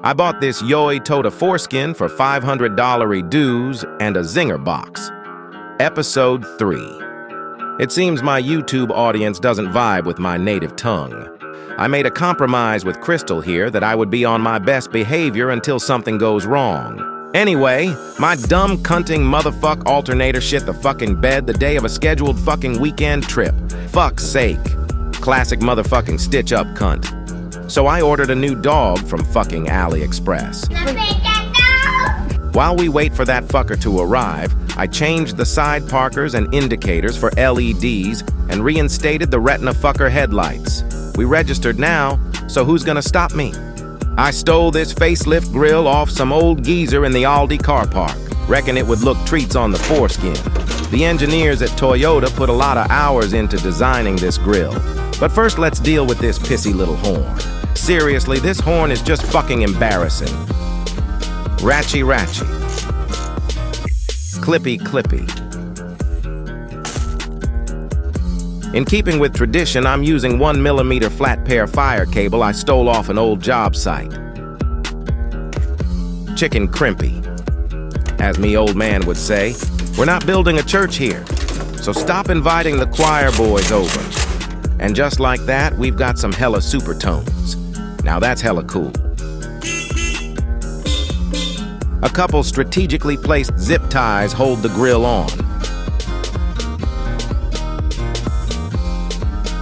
I bought this Yoi Tota foreskin for $500 dues and a zinger box. Episode 3. It seems my YouTube audience doesn't vibe with my native tongue. I made a compromise with Crystal here that I would be on my best behavior until something goes wrong. Anyway, my dumb cunting motherfuck alternator shit the fucking bed the day of a scheduled fucking weekend trip. Fuck's sake. Classic motherfucking stitch-up cunt. So I ordered a new dog from fucking AliExpress. While we wait for that fucker to arrive, I changed the side parkers and indicators for LEDs and reinstated the retina fucker headlights. We registered now, so who's gonna stop me? I stole this facelift grill off some old geezer in the Aldi car park. Reckon it would look treats on the foreskin. The engineers at Toyota put a lot of hours into designing this grill. But first let's deal with this pissy little horn. Seriously, this horn is just fucking embarrassing. Ratchy ratchy. Clippy clippy. In keeping with tradition, I'm using 1mm flat pair fire cable I stole off an old job site. Chicken crimpy. As me old man would say, we're not building a church here, so stop inviting the choir boys over. And just like that, we've got some hella supertones. Now that's hella cool. A couple strategically placed zip ties hold the grill on.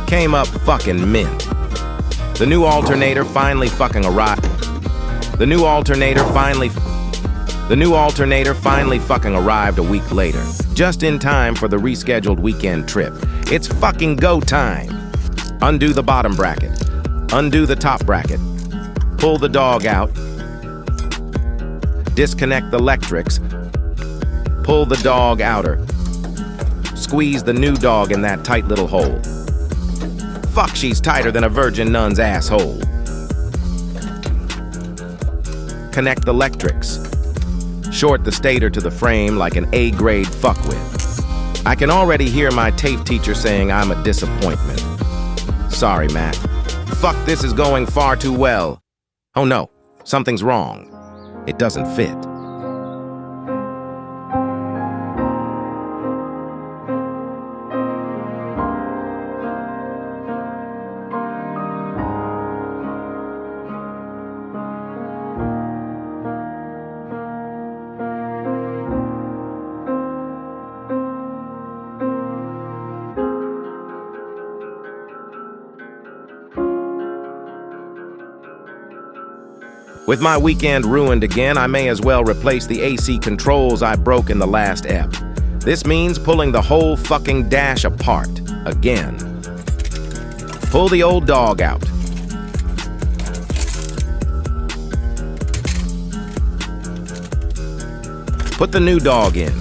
Came up fucking mint. The new alternator finally fucking arrived. The new alternator finally fucking arrived a week later, just in time for the rescheduled weekend trip. It's fucking go time. Undo the bottom bracket. Undo the top bracket. Pull the dog out. Disconnect the electrics. Pull the dog outer. Squeeze the new dog in that tight little hole. Fuck, she's tighter than a virgin nun's asshole. Connect the electrics. Short the stator to the frame like an A-grade fuckwit. I can already hear my TAFE teacher saying I'm a disappointment. Sorry, Matt. Fuck, this is going far too well. Oh no, something's wrong. It doesn't fit. With my weekend ruined again, I may as well replace the AC controls I broke in the last ep. This means pulling the whole fucking dash apart, again. Pull the old dog out. Put the new dog in.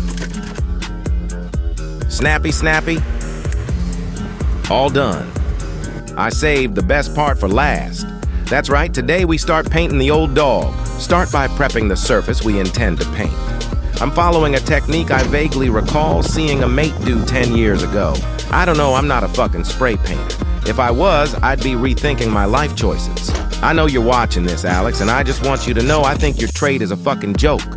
Snappy, snappy. All done. I saved the best part for last. That's right, today we start painting the old dog. Start by prepping the surface we intend to paint. I'm following a technique I vaguely recall seeing a mate do 10 years ago. I don't know, I'm not a fucking spray painter. If I was, I'd be rethinking my life choices. I know you're watching this, Alex, and I just want you to know I think your trade is a fucking joke.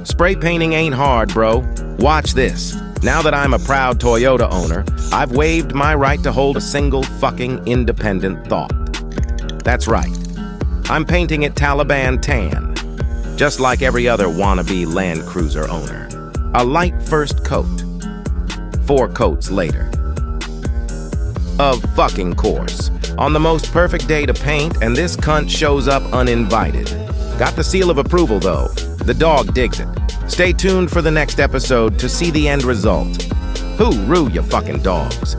Spray painting ain't hard, bro. Watch this. Now that I'm a proud Toyota owner, I've waived my right to hold a single fucking independent thought. That's right. I'm painting it Taliban tan, just like every other wannabe Land Cruiser owner. A light first coat, 4 coats later. Of fucking course. On the most perfect day to paint, and this cunt shows up uninvited. Got the seal of approval though. The dog digs it. Stay tuned for the next episode to see the end result. Hooroo, you fucking dogs.